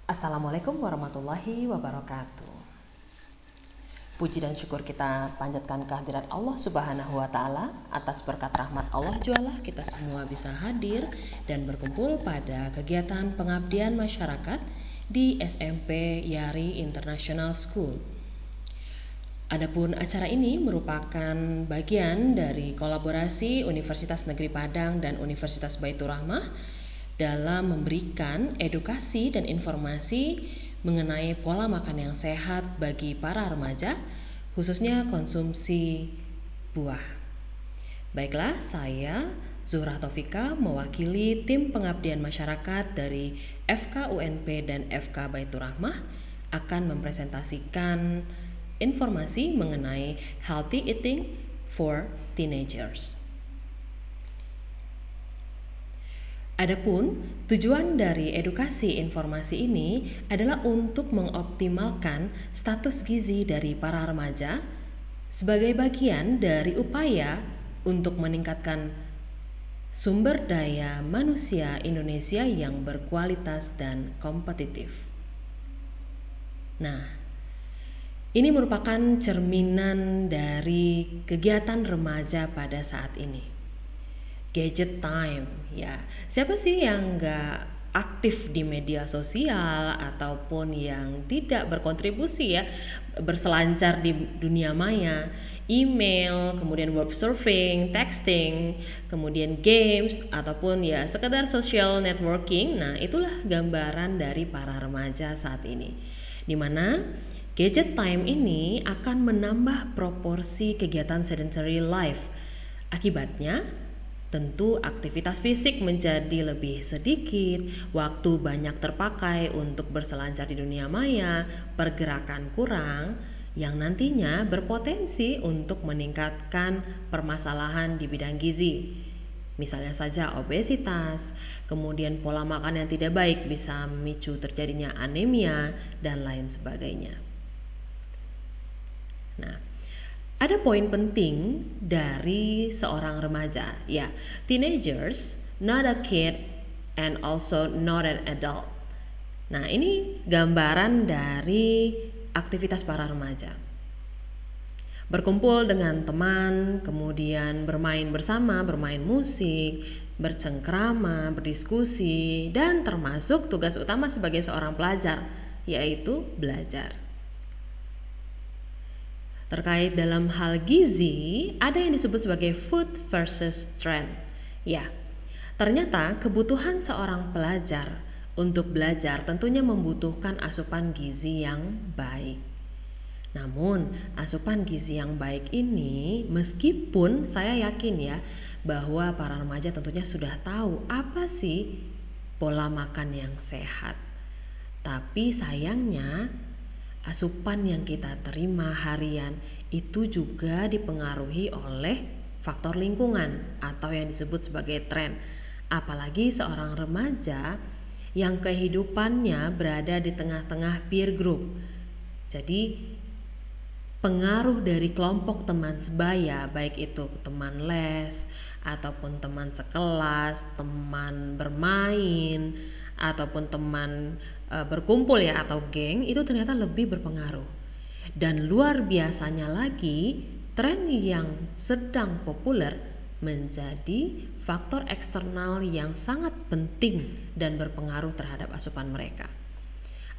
Assalamualaikum warahmatullahi wabarakatuh. Puji dan syukur kita panjatkan kehadirat Allah Subhanahu wa Ta'ala. Atas berkat rahmat Allah jualah kita semua bisa hadir dan berkumpul pada kegiatan pengabdian masyarakat di SMP Yari International School. Adapun acara ini merupakan bagian dari kolaborasi Universitas Negeri Padang dan Universitas Baitur Rahmah dalam memberikan edukasi dan informasi mengenai pola makan yang sehat bagi para remaja, khususnya konsumsi buah. Baiklah, saya Zuhra Taufika mewakili tim pengabdian masyarakat dari FK UNP dan FK Baitur Rahmah akan mempresentasikan informasi mengenai healthy eating for teenagers. Adapun tujuan dari edukasi informasi ini adalah untuk mengoptimalkan status gizi dari para remaja sebagai bagian dari upaya untuk meningkatkan sumber daya manusia Indonesia yang berkualitas dan kompetitif. Nah, ini merupakan cerminan dari kegiatan remaja pada saat ini. Gadget time, ya. Siapa sih yang nggak aktif di media sosial ataupun yang tidak berkontribusi ya berselancar di dunia maya, email, kemudian web surfing, texting, kemudian games ataupun ya sekedar social networking. Nah, itulah gambaran dari para remaja saat ini. Dimana gadget time ini akan menambah proporsi kegiatan sedentary life. Akibatnya tentu aktivitas fisik menjadi lebih sedikit, waktu banyak terpakai untuk berselancar di dunia maya, pergerakan kurang, yang nantinya berpotensi untuk meningkatkan permasalahan di bidang gizi. Misalnya saja obesitas, kemudian pola makan yang tidak baik bisa memicu terjadinya anemia, dan lain sebagainya. Nah, ada poin penting dari seorang remaja, ya, teenagers, not a kid and also not an adult. Nah, ini gambaran dari aktivitas para remaja. Berkumpul dengan teman, kemudian bermain bersama, bermain musik, bercengkrama, berdiskusi, dan termasuk tugas utama sebagai seorang pelajar, yaitu belajar. Terkait dalam hal gizi, ada yang disebut sebagai food versus trend. Ya, ternyata kebutuhan seorang pelajar untuk belajar tentunya membutuhkan asupan gizi yang baik. Namun, asupan gizi yang baik ini, meskipun saya yakin ya bahwa para remaja tentunya sudah tahu apa sih pola makan yang sehat. Tapi sayangnya asupan yang kita terima harian itu juga dipengaruhi oleh faktor lingkungan atau yang disebut sebagai tren. Apalagi seorang remaja yang kehidupannya berada di tengah-tengah peer group. Jadi pengaruh dari kelompok teman sebaya, baik itu teman les ataupun teman sekelas, teman bermain ataupun teman berkumpul ya atau geng, itu ternyata lebih berpengaruh. Dan luar biasanya lagi, tren yang sedang populer menjadi faktor eksternal yang sangat penting dan berpengaruh terhadap asupan mereka.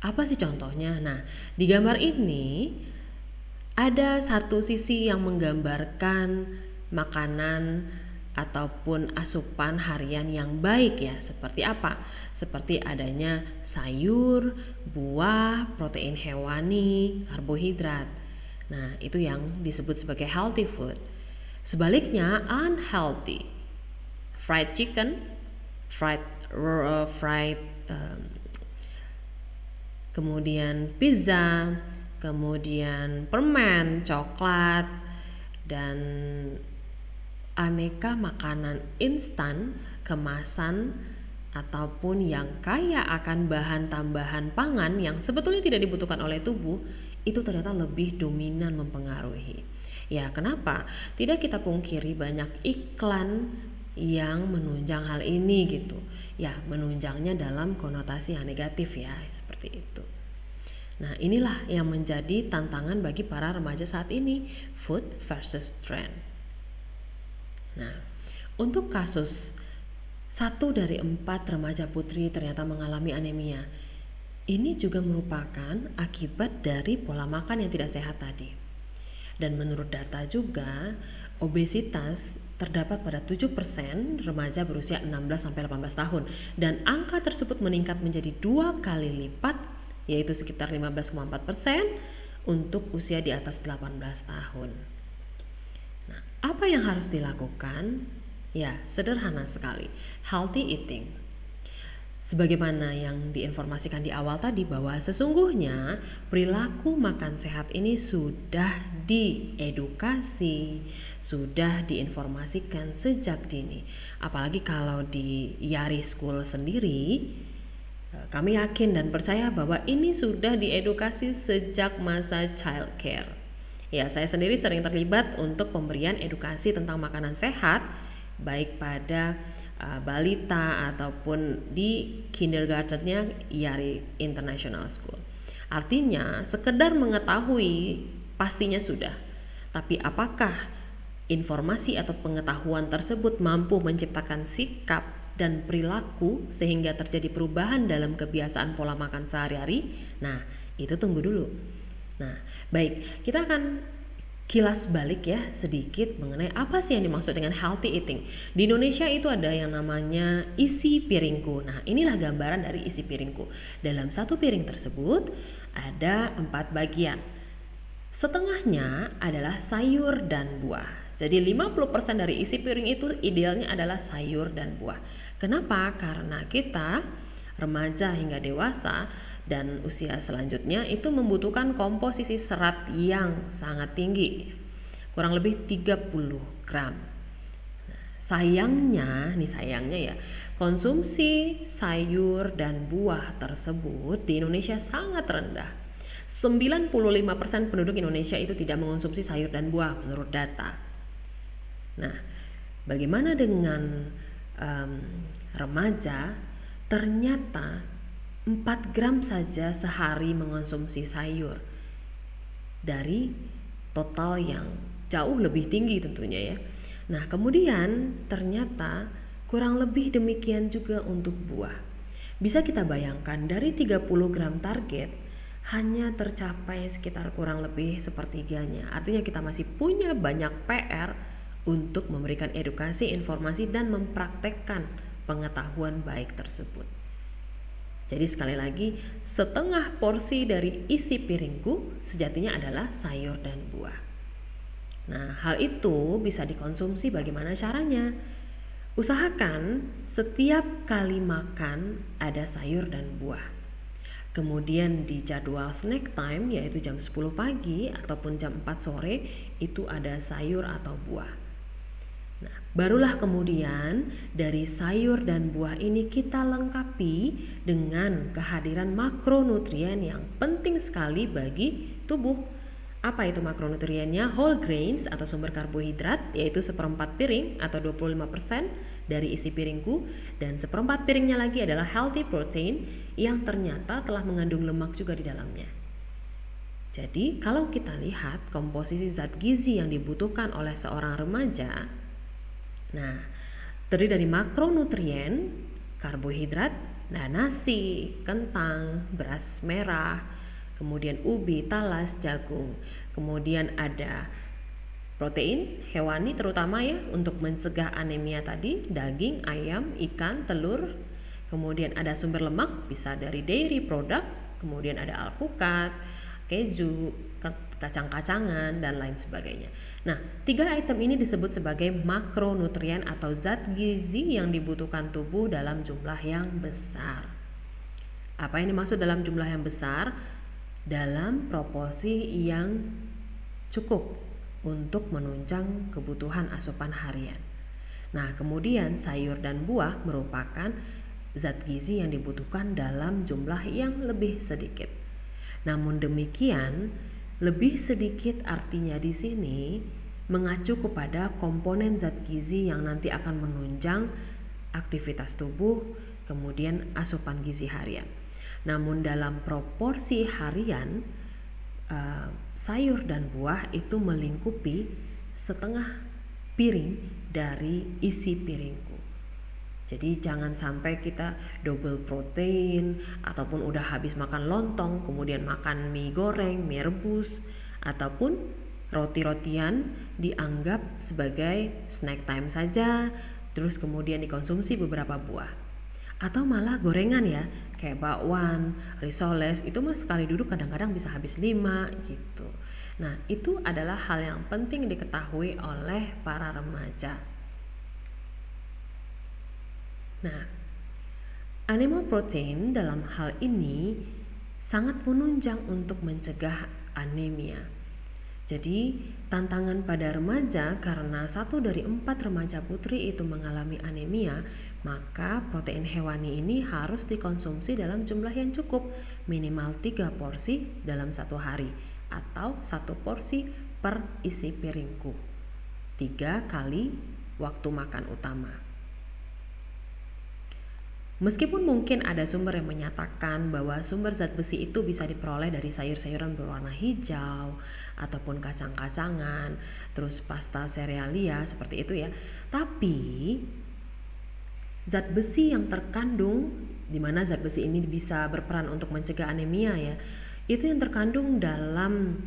Apa sih contohnya? Nah, di gambar ini ada satu sisi yang menggambarkan makanan ataupun asupan harian yang baik ya. Seperti apa? Seperti adanya sayur, buah, protein hewani, karbohidrat. Nah, itu yang disebut sebagai healthy food. Sebaliknya unhealthy, fried chicken, kemudian pizza, kemudian permen, coklat, dan aneka makanan instan, kemasan, ataupun yang kaya akan bahan tambahan pangan yang sebetulnya tidak dibutuhkan oleh tubuh, itu ternyata lebih dominan mempengaruhi. Ya, kenapa? Tidak kita pungkiri banyak iklan yang menunjang hal ini gitu. ya menunjangnya dalam konotasi yang negatif ya, seperti itu. Nah, inilah yang menjadi tantangan bagi para remaja saat ini, food versus trend. Nah, untuk kasus 1 dari 4 remaja putri ternyata mengalami anemia. Ini juga merupakan akibat dari pola makan yang tidak sehat tadi. Dan menurut data juga, obesitas terdapat pada 7% remaja berusia 16-18 tahun. Dan angka tersebut meningkat menjadi 2 kali lipat, yaitu sekitar 15,4% untuk usia di atas 18 tahun. Nah, apa yang harus dilakukan? Ya, sederhana sekali. Healthy eating. Sebagaimana yang diinformasikan di awal tadi, bahwa sesungguhnya perilaku makan sehat ini sudah diedukasi, sudah diinformasikan sejak dini. Apalagi kalau di Yari School sendiri, kami yakin dan percaya bahwa ini sudah diedukasi sejak masa child care. Ya, saya sendiri sering terlibat untuk pemberian edukasi tentang makanan sehat, baik pada balita ataupun di kindergartennya Yari International School. Artinya sekedar mengetahui pastinya sudah, tapi apakah informasi atau pengetahuan tersebut mampu menciptakan sikap dan perilaku sehingga terjadi perubahan dalam kebiasaan pola makan sehari-hari? Nah, itu tunggu dulu. Nah, baik, kita akan kilas balik ya sedikit mengenai apa sih yang dimaksud dengan healthy eating. Di Indonesia itu ada yang namanya isi piringku. Nah, inilah gambaran dari isi piringku. Dalam satu piring tersebut ada 4 bagian. Setengahnya adalah sayur dan buah. Jadi 50% dari isi piring itu idealnya adalah sayur dan buah. Kenapa? Karena kita remaja hingga dewasa dan usia selanjutnya itu membutuhkan komposisi serat yang sangat tinggi, kurang lebih 30 gram. Sayangnya ya, konsumsi sayur dan buah tersebut di Indonesia sangat rendah. 95% penduduk Indonesia itu tidak mengonsumsi sayur dan buah menurut data. Nah, bagaimana dengan remaja? Ternyata 4 gram saja sehari mengonsumsi sayur dari total yang jauh lebih tinggi tentunya ya. Nah, kemudian ternyata kurang lebih demikian juga untuk buah. Bisa kita bayangkan dari 30 gram target hanya tercapai sekitar kurang lebih sepertiganya. Artinya kita masih punya banyak PR untuk memberikan edukasi, informasi, dan mempraktekkan pengetahuan baik tersebut. Jadi sekali lagi, setengah porsi dari isi piringku sejatinya adalah sayur dan buah. Nah, hal itu bisa dikonsumsi. Bagaimana caranya? Usahakan setiap kali makan ada sayur dan buah. Kemudian di jadwal snack time, yaitu jam 10 pagi ataupun jam 4 sore, itu ada sayur atau buah. Nah, barulah kemudian dari sayur dan buah ini kita lengkapi dengan kehadiran makronutrien yang penting sekali bagi tubuh. Apa itu makronutriennya? Whole grains atau sumber karbohidrat, yaitu 1/4 piring atau 25% dari isi piringku, dan 1/4 piringnya lagi adalah healthy protein yang ternyata telah mengandung lemak juga di dalamnya. Jadi kalau kita lihat komposisi zat gizi yang dibutuhkan oleh seorang remaja, nah, terdiri dari makronutrien, karbohidrat, nah nasi, kentang, beras merah, kemudian ubi, talas, jagung. Kemudian ada protein hewani terutama ya untuk mencegah anemia tadi, daging, ayam, ikan, telur. Kemudian ada sumber lemak bisa dari dairy product, kemudian ada alpukat, keju, kacang-kacangan, dan lain sebagainya. Nah, 3 item ini disebut sebagai makronutrien atau zat gizi yang dibutuhkan tubuh dalam jumlah yang besar. Apa yang dimaksud dalam jumlah yang besar? Dalam proporsi yang cukup untuk menunjang kebutuhan asupan harian. Nah, kemudian sayur dan buah merupakan zat gizi yang dibutuhkan dalam jumlah yang lebih sedikit. Namun demikian, lebih sedikit artinya di sini mengacu kepada komponen zat gizi yang nanti akan menunjang aktivitas tubuh kemudian asupan gizi harian. Namun dalam proporsi harian, sayur dan buah itu melingkupi setengah piring dari isi piringku. Jadi jangan sampai kita double protein ataupun udah habis makan lontong kemudian makan mie goreng, mie rebus, ataupun roti-rotian dianggap sebagai snack time saja, terus kemudian dikonsumsi beberapa buah. Atau malah gorengan ya, kayak bakwan, risoles, itu mah sekali duduk kadang-kadang bisa habis 5 gitu. Nah, itu adalah hal yang penting diketahui oleh para remaja. Nah, animal protein dalam hal ini sangat menunjang untuk mencegah anemia. Jadi, tantangan pada remaja karena 1 dari 4 remaja putri itu mengalami anemia, maka protein hewani ini harus dikonsumsi dalam jumlah yang cukup, minimal 3 porsi dalam 1 hari atau 1 porsi per isi piringku, 3 kali waktu makan utama. Meskipun mungkin ada sumber yang menyatakan bahwa sumber zat besi itu bisa diperoleh dari sayur-sayuran berwarna hijau ataupun kacang-kacangan, terus pasta serealia seperti itu ya. Tapi zat besi yang terkandung, di mana zat besi ini bisa berperan untuk mencegah anemia ya, itu yang terkandung dalam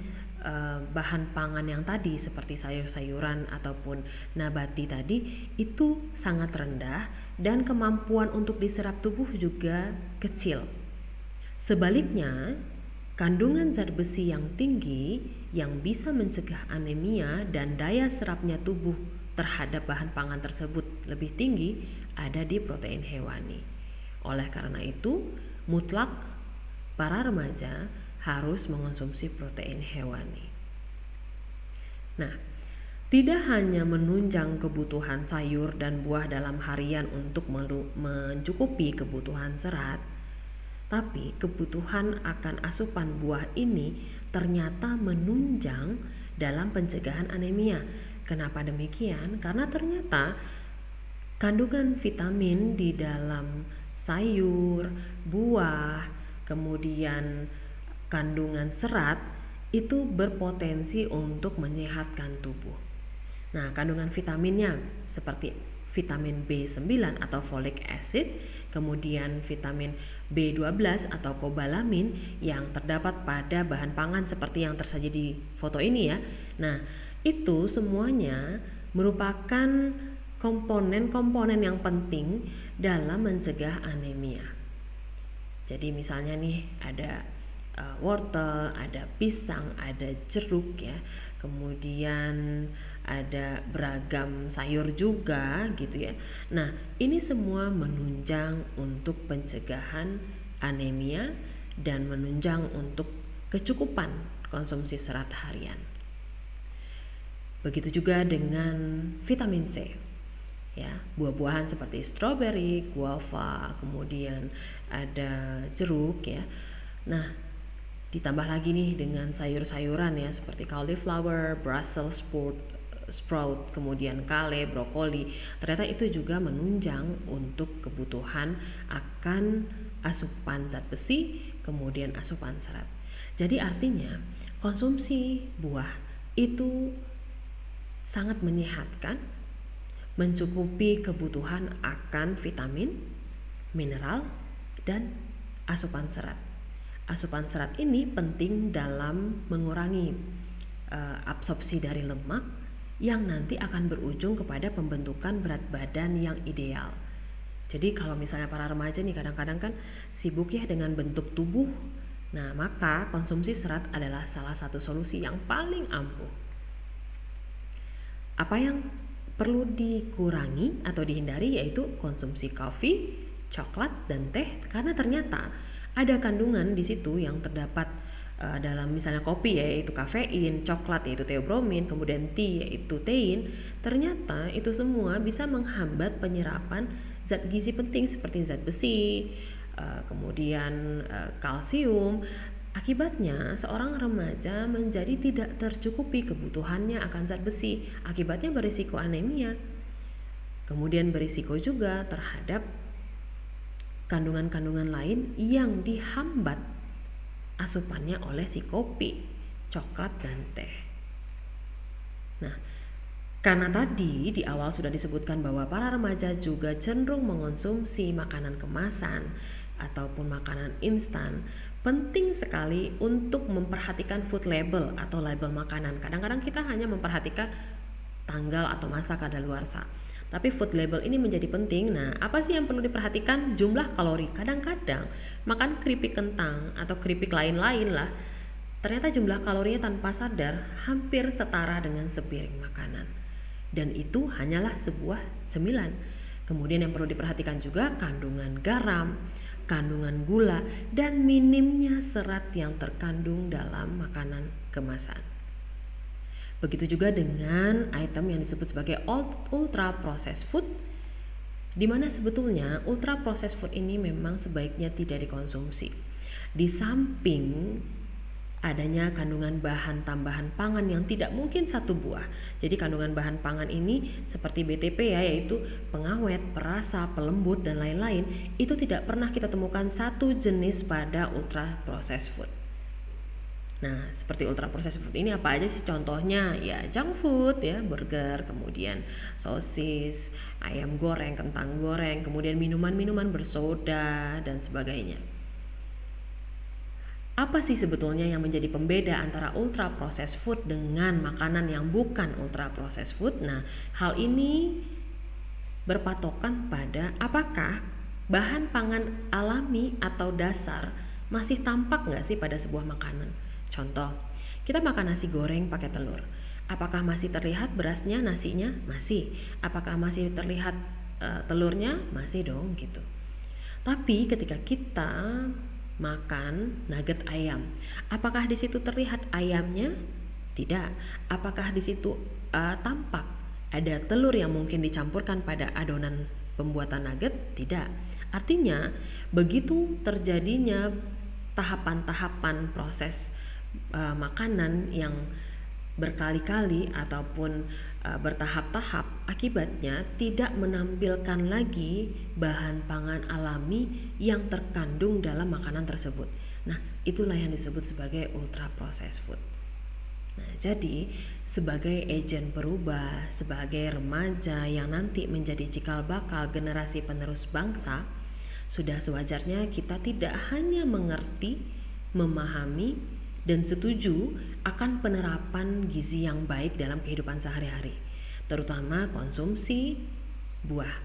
bahan pangan yang tadi seperti sayur-sayuran ataupun nabati tadi itu sangat rendah dan kemampuan untuk diserap tubuh juga kecil. Sebaliknya, kandungan zat besi yang tinggi yang bisa mencegah anemia dan daya serapnya tubuh terhadap bahan pangan tersebut lebih tinggi ada di protein hewani. Oleh karena itu, mutlak para remaja harus mengonsumsi protein hewani. Nah, tidak hanya menunjang kebutuhan sayur dan buah dalam harian untuk mencukupi kebutuhan serat, tapi kebutuhan akan asupan buah ini ternyata menunjang dalam pencegahan anemia. Kenapa demikian? Karena ternyata kandungan vitamin di dalam sayur, buah, kemudian kandungan serat itu berpotensi untuk menyehatkan tubuh. Nah, kandungan vitaminnya seperti vitamin B9 atau folic acid, kemudian vitamin B12 atau kobalamin yang terdapat pada bahan pangan seperti yang tersaji di foto ini ya. Nah, itu semuanya merupakan komponen-komponen yang penting dalam mencegah anemia. Jadi misalnya nih ada wortel, ada pisang, ada jeruk ya, kemudian ada beragam sayur juga gitu ya. Nah, ini semua menunjang untuk pencegahan anemia dan menunjang untuk kecukupan konsumsi serat harian. Begitu juga dengan vitamin C. Ya, buah-buahan seperti stroberi, guava, kemudian ada jeruk ya. Nah, ditambah lagi nih dengan sayur-sayuran ya seperti cauliflower, Brussels sprout, kemudian kale, brokoli. Ternyata itu juga menunjang untuk kebutuhan akan asupan zat besi, kemudian asupan serat. Jadi artinya konsumsi buah itu sangat menyehatkan, mencukupi kebutuhan akan vitamin, mineral, dan asupan serat. Asupan serat ini penting dalam mengurangi absorpsi dari lemak yang nanti akan berujung kepada pembentukan berat badan yang ideal. Jadi kalau misalnya para remaja nih kadang-kadang kan sibuk ya dengan bentuk tubuh, nah maka konsumsi serat adalah salah satu solusi yang paling ampuh. Apa yang perlu dikurangi atau dihindari yaitu konsumsi kopi, coklat, dan teh karena ternyata ada kandungan di situ yang terdapat dalam misalnya kopi yaitu kafein, coklat yaitu theobromine, kemudian tea yaitu tein. Ternyata itu semua bisa menghambat penyerapan zat gizi penting seperti zat besi, kemudian kalsium. Akibatnya seorang remaja menjadi tidak tercukupi kebutuhannya akan zat besi. Akibatnya berisiko anemia. Kemudian berisiko juga terhadap kandungan-kandungan lain yang dihambat asupannya oleh si kopi, coklat, dan teh. Nah, karena tadi di awal sudah disebutkan bahwa para remaja juga cenderung mengonsumsi makanan kemasan ataupun makanan instan, penting sekali untuk memperhatikan food label atau label makanan. Kadang-kadang kita hanya memperhatikan tanggal atau masa kadaluarsa, tapi food label ini menjadi penting. Nah, apa sih yang perlu diperhatikan? Jumlah kalori. Kadang-kadang makan keripik kentang atau keripik lain-lain lah, ternyata jumlah kalorinya tanpa sadar hampir setara dengan sepiring makanan. Dan itu hanyalah sebuah cemilan. Kemudian yang perlu diperhatikan juga kandungan garam, kandungan gula, dan minimnya serat yang terkandung dalam makanan kemasan. Begitu juga dengan item yang disebut sebagai ultra processed food, di mana sebetulnya ultra processed food ini memang sebaiknya tidak dikonsumsi. Di samping adanya kandungan bahan tambahan pangan yang tidak mungkin satu buah. Jadi kandungan bahan pangan ini seperti BTP ya, yaitu pengawet, perasa, pelembut, dan lain-lain, itu tidak pernah kita temukan satu jenis pada ultra processed food. Nah, seperti ultra processed food ini apa aja sih contohnya? Ya, junk food ya, burger, kemudian sosis, ayam goreng, kentang goreng, kemudian minuman-minuman bersoda dan sebagainya. Apa sih sebetulnya yang menjadi pembeda antara ultra processed food dengan makanan yang bukan ultra processed food? Nah, hal ini berpatokan pada apakah bahan pangan alami atau dasar masih tampak nggak sih pada sebuah makanan? Contoh, kita makan nasi goreng pakai telur. Apakah masih terlihat berasnya, nasinya? Masih. Apakah masih terlihat telurnya? Masih dong gitu. Tapi ketika kita makan nugget ayam, apakah di situ terlihat ayamnya? Tidak. Apakah di situ tampak ada telur yang mungkin dicampurkan pada adonan pembuatan nugget? Tidak. Artinya begitu terjadinya tahapan-tahapan proses makanan yang berkali-kali ataupun bertahap-tahap, akibatnya tidak menampilkan lagi bahan pangan alami yang terkandung dalam makanan tersebut. Nah, itulah yang disebut sebagai ultra processed food. Nah, jadi sebagai agen perubah, sebagai remaja yang nanti menjadi cikal bakal generasi penerus bangsa, sudah sewajarnya kita tidak hanya mengerti, memahami, dan setuju akan penerapan gizi yang baik dalam kehidupan sehari-hari, terutama konsumsi buah.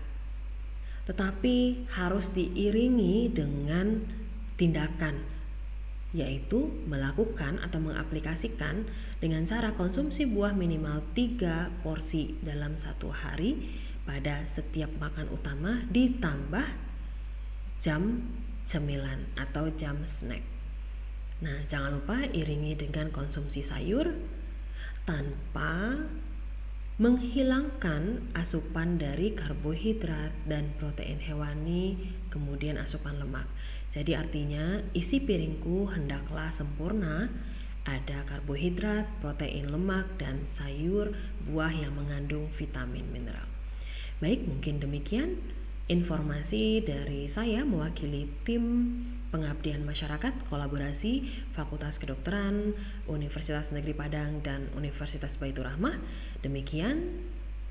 Tetapi harus diiringi dengan tindakan, yaitu melakukan atau mengaplikasikan dengan cara konsumsi buah minimal 3 porsi dalam satu hari pada setiap makan utama, ditambah jam cemilan atau jam snack. Nah, jangan lupa iringi dengan konsumsi sayur tanpa menghilangkan asupan dari karbohidrat dan protein hewani, kemudian asupan lemak. Jadi artinya isi piringku hendaklah sempurna, ada karbohidrat, protein, lemak, dan sayur, buah yang mengandung vitamin mineral. Baik, mungkin demikian informasi dari saya mewakili tim Pengabdian Masyarakat Kolaborasi Fakultas Kedokteran Universitas Negeri Padang dan Universitas Baitur Rahmah. Demikian,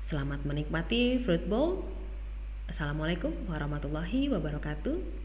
selamat menikmati Fruit Bowl. Assalamualaikum warahmatullahi wabarakatuh.